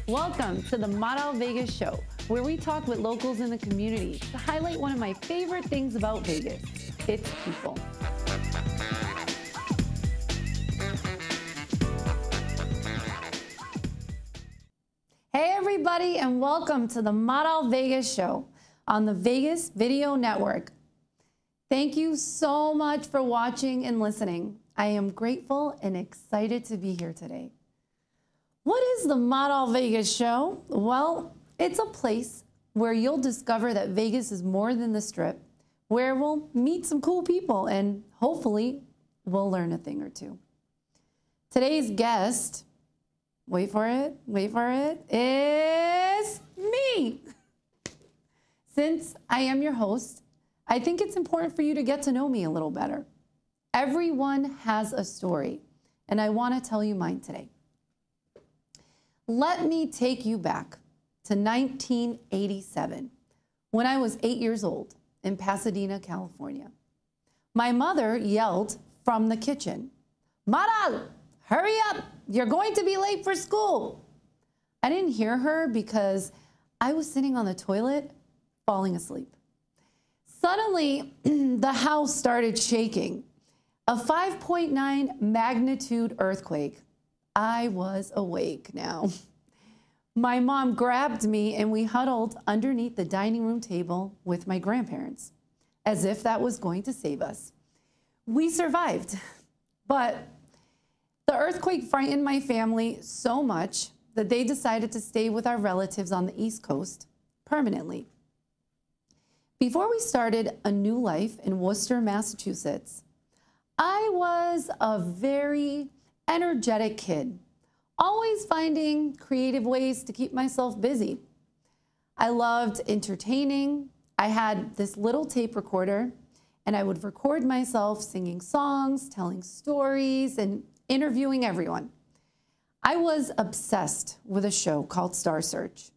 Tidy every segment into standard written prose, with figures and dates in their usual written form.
Welcome to the Maral Vegas show, where we talk with locals in the community to highlight one of my favorite things about Vegas, its people. Hey everybody, and welcome to the Maral Vegas show on the Vegas Video Network. Thank you so much for watching and listening. I am grateful and excited to be here today. What is the Maral Vegas show? Well, it's a place where you'll discover that Vegas is more than the Strip, where we'll meet some cool people and hopefully we'll learn a thing or two. Today's guest, wait for it, is me. Since I am your host, I think it's important for you to get to know me a little better. Everyone has a story, and I want to tell you mine today. Let me take you back to 1987, when I was 8 years old in Pasadena, California. My mother yelled from the kitchen, "Maral, hurry up, you're going to be late for school." I didn't hear her because I was sitting on the toilet, falling asleep. Suddenly, the house started shaking. A 5.9 magnitude earthquake. I was awake now. My mom grabbed me and we huddled underneath the dining room table with my grandparents, as if that was going to save us. We survived, but the earthquake frightened my family so much that they decided to stay with our relatives on the East Coast permanently. Before we started a new life in Worcester, Massachusetts, I was a very energetic kid, always finding creative ways to keep myself busy. I loved entertaining. I had this little tape recorder, and I would record myself singing songs, telling stories, and interviewing everyone. I was obsessed with a show called Star Search.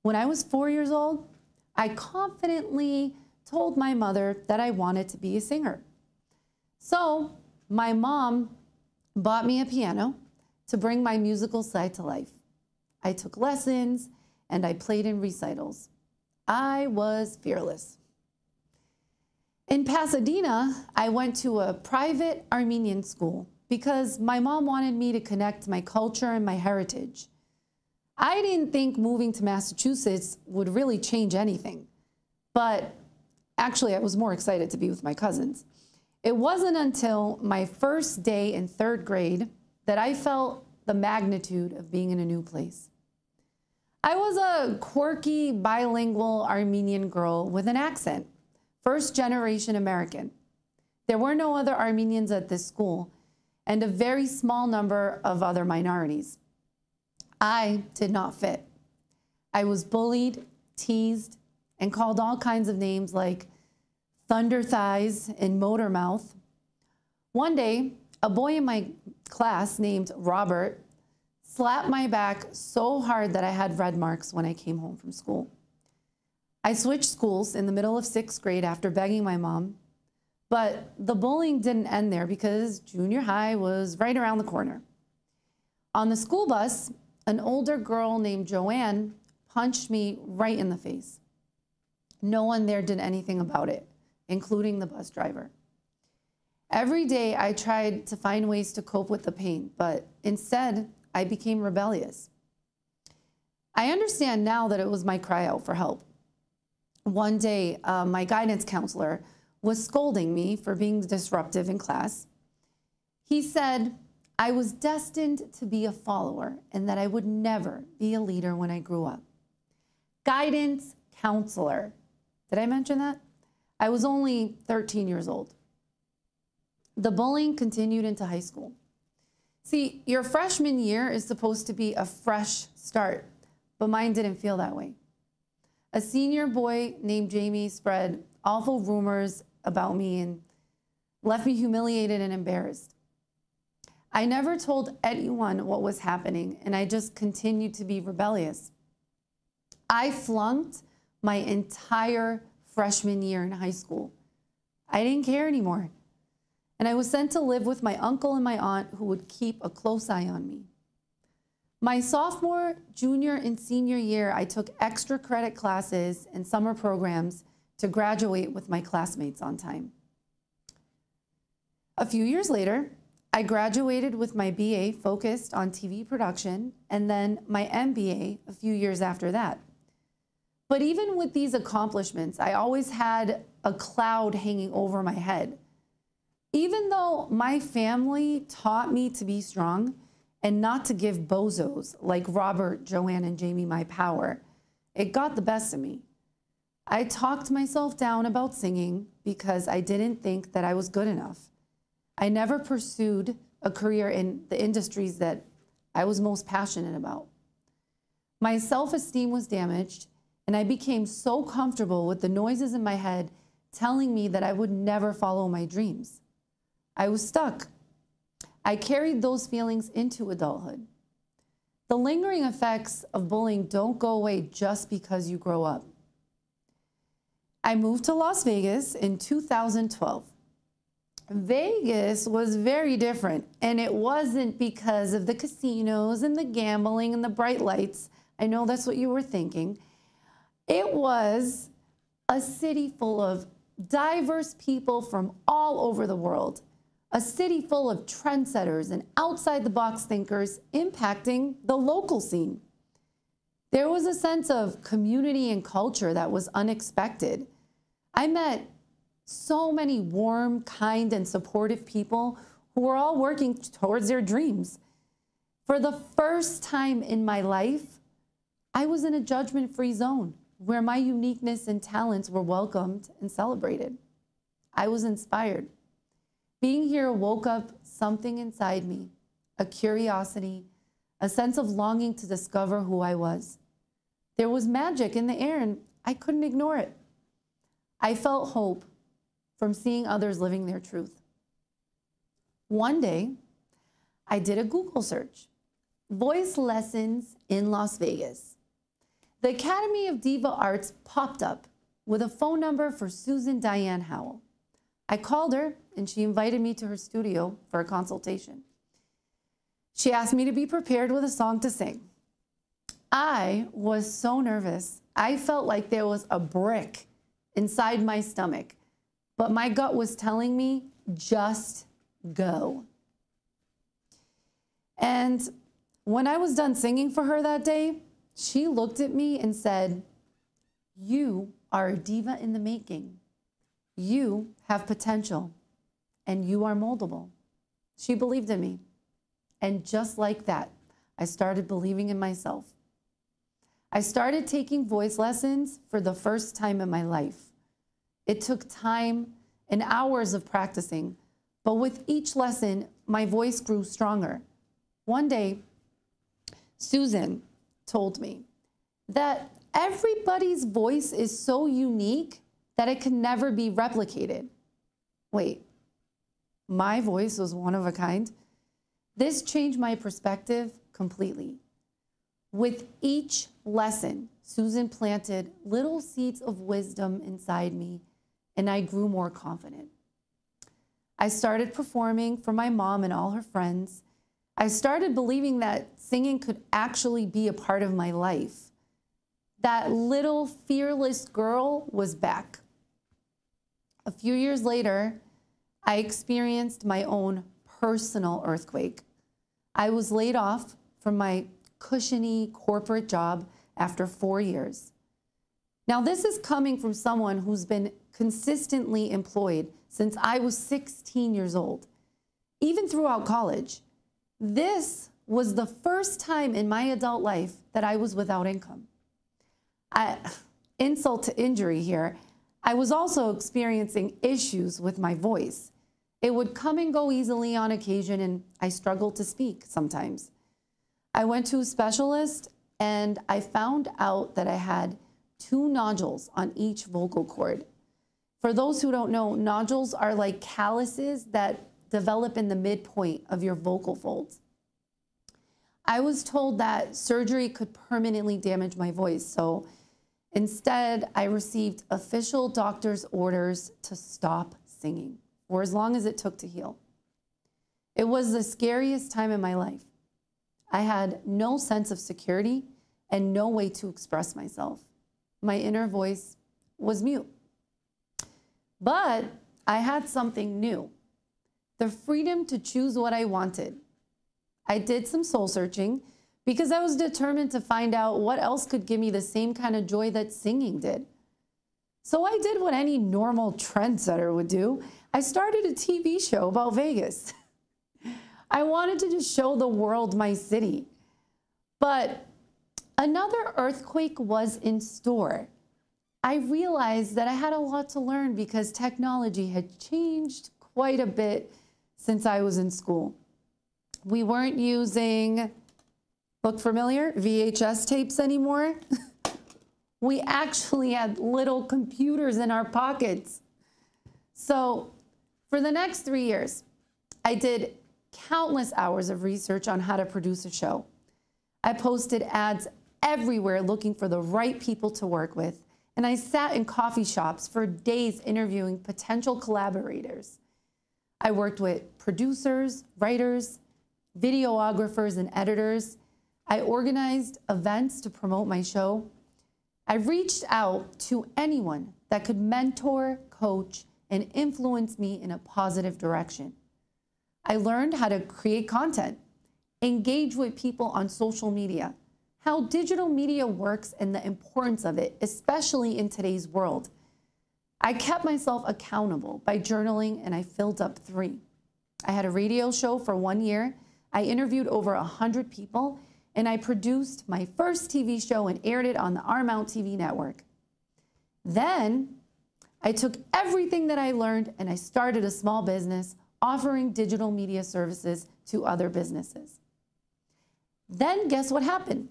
When I was 4 years old, I confidently told my mother that I wanted to be a singer. So my mom bought me a piano to bring my musical side to life. I took lessons and I played in recitals. I was fearless. In Pasadena, I went to a private Armenian school because my mom wanted me to connect my culture and my heritage. I didn't think moving to Massachusetts would really change anything, but actually I was more excited to be with my cousins. It wasn't until my first day in 3rd grade that I felt the magnitude of being in a new place. I was a quirky, bilingual Armenian girl with an accent, first-generation American. There were no other Armenians at this school and a very small number of other minorities. I did not fit. I was bullied, teased, and called all kinds of names like thunder thighs and motor mouth. One day, a boy in my class named Robert slapped my back so hard that I had red marks when I came home from school. I switched schools in the middle of 6th grade after begging my mom, but the bullying didn't end there because junior high was right around the corner. On the school bus, an older girl named Joanne punched me right in the face. No one there did anything about it, including the bus driver. Every day I tried to find ways to cope with the pain, but instead I became rebellious. I understand now that it was my cry out for help. One day, my guidance counselor was scolding me for being disruptive in class. He said I was destined to be a follower and that I would never be a leader when I grew up. Guidance counselor. Did I mention that? I was only 13 years old. The bullying continued into high school. See, your freshman year is supposed to be a fresh start, but mine didn't feel that way. A senior boy named Jamie spread awful rumors about me and left me humiliated and embarrassed. I never told anyone what was happening, and I just continued to be rebellious. I flunked my entire freshman year in high school. I didn't care anymore. And I was sent to live with my uncle and my aunt who would keep a close eye on me. My sophomore, junior, and senior year, I took extra credit classes and summer programs to graduate with my classmates on time. A few years later, I graduated with my BA focused on TV production and then my MBA a few years after that. But even with these accomplishments, I always had a cloud hanging over my head. Even though my family taught me to be strong and not to give bozos like Robert, Joanne, and Jamie my power, it got the best of me. I talked myself down about singing because I didn't think that I was good enough. I never pursued a career in the industries that I was most passionate about. My self-esteem was damaged, and I became so comfortable with the noises in my head telling me that I would never follow my dreams. I was stuck. I carried those feelings into adulthood. The lingering effects of bullying don't go away just because you grow up. I moved to Las Vegas in 2012. Vegas was very different, and it wasn't because of the casinos and the gambling and the bright lights. I know that's what you were thinking. It was a city full of diverse people from all over the world, a city full of trendsetters and outside-the-box thinkers impacting the local scene. There was a sense of community and culture that was unexpected. I met so many warm, kind, and supportive people who were all working towards their dreams. For the first time in my life, I was in a judgment-free zone where my uniqueness and talents were welcomed and celebrated. I was inspired. Being here woke up something inside me, a curiosity, a sense of longing to discover who I was. There was magic in the air, and I couldn't ignore it. I felt hope from seeing others living their truth. One day, I did a Google search, voice lessons in Las Vegas. The Academy of Diva Arts popped up with a phone number for Susan Diane Howell. I called her, and she invited me to her studio for a consultation. She asked me to be prepared with a song to sing. I was so nervous. I felt like there was a brick inside my stomach, but my gut was telling me, just go. And when I was done singing for her that day, she looked at me and said, "You are a diva in the making. You have potential, and you are moldable." She believed in me. And just like that, I started believing in myself. I started taking voice lessons for the first time in my life. It took time and hours of practicing, but with each lesson, my voice grew stronger. One day, Susan told me that everybody's voice is so unique that it can never be replicated. Wait, my voice was one of a kind? This changed my perspective completely. With each lesson, Susan planted little seeds of wisdom inside me, and I grew more confident. I started performing for my mom and all her friends. I started believing that singing could actually be a part of my life. That little fearless girl was back. A few years later, I experienced my own personal earthquake. I was laid off from my cushiony corporate job after 4 years. Now, this is coming from someone who's been consistently employed since I was 16 years old, even throughout college. This was the first time in my adult life that I was without income. Insult to injury here, I was also experiencing issues with my voice. It would come and go easily on occasion, and I struggled to speak sometimes. I went to a specialist, and I found out that I had 2 nodules on each vocal cord. For those who don't know, nodules are like calluses that develop in the midpoint of your vocal folds. I was told that surgery could permanently damage my voice, so instead I received official doctor's orders to stop singing for as long as it took to heal. It was the scariest time in my life. I had no sense of security and no way to express myself. My inner voice was mute. But I had something new, the freedom to choose what I wanted. I did some soul searching because I was determined to find out what else could give me the same kind of joy that singing did. So I did what any normal trendsetter would do. I started a TV show about Vegas. I wanted to just show the world my city. But another earthquake was in store. I realized that I had a lot to learn because technology had changed quite a bit since I was in school. We weren't using, look familiar, VHS tapes anymore. We actually had little computers in our pockets. So for the next 3 years, I did countless hours of research on how to produce a show. I posted ads everywhere looking for the right people to work with, and I sat in coffee shops for days interviewing potential collaborators. I worked with producers, writers, videographers, and editors. I organized events to promote my show. I reached out to anyone that could mentor, coach, and influence me in a positive direction. I learned how to create content, engage with people on social media, how digital media works and the importance of it, especially in today's world. I kept myself accountable by journaling, and I filled up 3. I had a radio show for 1 year. I interviewed over 100 people, and I produced my first TV show and aired it on the Mount TV network. Then I took everything that I learned and I started a small business offering digital media services to other businesses. Then guess what happened?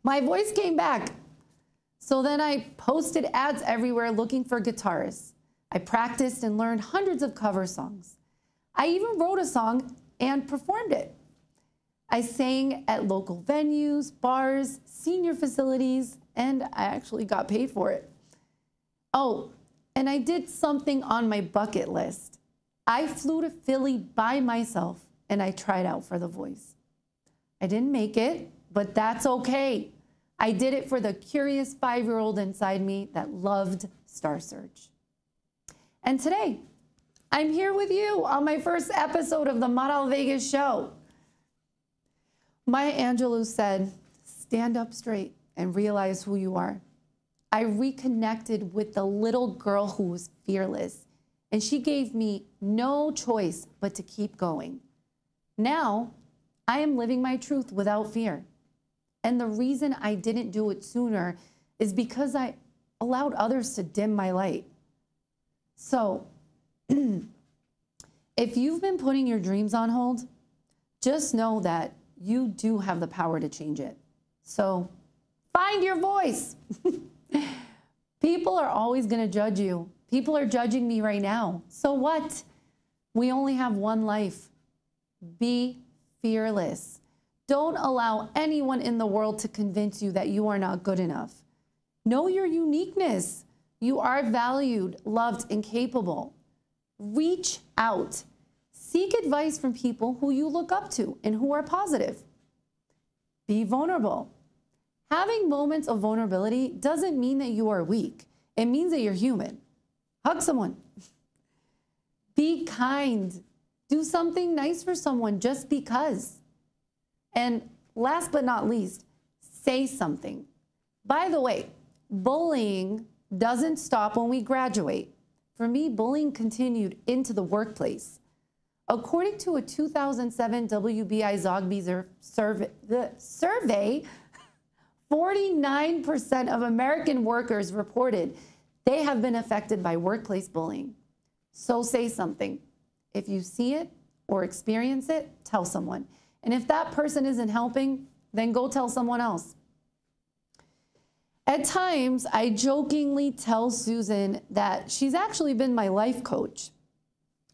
My voice came back. So then I posted ads everywhere looking for guitarists. I practiced and learned hundreds of cover songs. I even wrote a song and performed it. I sang at local venues, bars, senior facilities, and I actually got paid for it. Oh, and I did something on my bucket list. I flew to Philly by myself and I tried out for The Voice. I didn't make it, but that's okay. I did it for the curious 5-year-old inside me that loved Star Search. And today, I'm here with you on my first episode of the Maral Vegas show. Maya Angelou said, stand up straight and realize who you are. I reconnected with the little girl who was fearless, and she gave me no choice but to keep going. Now, I am living my truth without fear. And the reason I didn't do it sooner is because I allowed others to dim my light. So, if you've been putting your dreams on hold, just know that you do have the power to change it. So, find your voice. People are always going to judge you. People are judging me right now. So what? We only have one life. Be fearless. Don't allow anyone in the world to convince you that you are not good enough. Know your uniqueness. You are valued, loved, and capable. Reach out. Seek advice from people who you look up to and who are positive. Be vulnerable. Having moments of vulnerability doesn't mean that you are weak. It means that you're human. Hug someone. Be kind. Do something nice for someone just because. And last but not least, say something. By the way, bullying doesn't stop when we graduate. For me, bullying continued into the workplace. According to a 2007 WBI Zogby survey, 49% of American workers reported they have been affected by workplace bullying. So say something. If you see it or experience it, tell someone. And if that person isn't helping, then go tell someone else. At times, I jokingly tell Susan that she's actually been my life coach.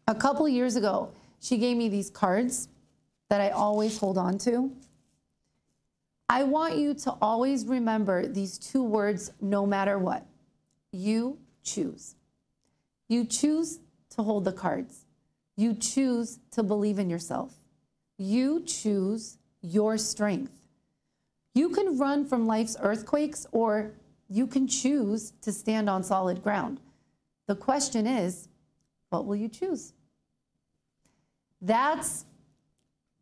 A couple of years ago, she gave me these cards that I always hold on to. I want you to always remember these 2 words no matter what. You choose. You choose to hold the cards. You choose to believe in yourself. You choose your strength. You can run from life's earthquakes, or you can choose to stand on solid ground. The question is, what will you choose? That's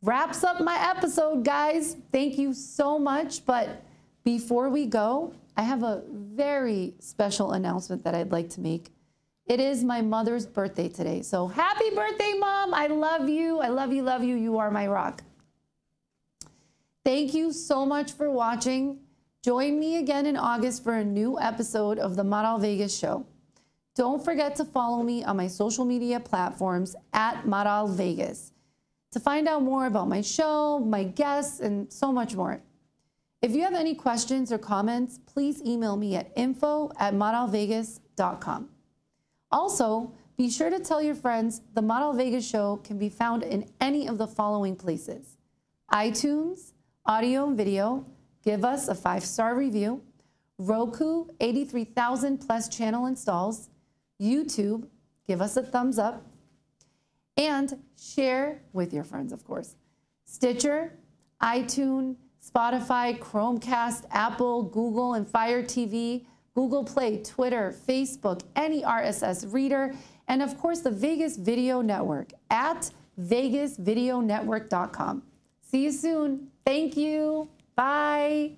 wraps up my episode, guys. Thank you so much. But before we go, I have a very special announcement that I'd like to make. It is my mother's birthday today. So happy birthday, Mom. I love you. I love you, love you. You are my rock. Thank you so much for watching. Join me again in August for a new episode of the Maral Vegas Show. Don't forget to follow me on my social media platforms at Maral Vegas to find out more about my show, my guests, and so much more. If you have any questions or comments, please email me at info@maralvegas.com. Also, be sure to tell your friends the Maral Vegas Show can be found in any of the following places: iTunes, audio and video, give us a 5-star review, Roku, 83,000 plus channel installs, YouTube, give us a thumbs up, and share with your friends, of course. Stitcher, iTunes, Spotify, Chromecast, Apple, Google, and Fire TV, Google Play, Twitter, Facebook, any RSS reader, and of course the Vegas Video Network at vegasvideonetwork.com. See you soon. Thank you. Bye.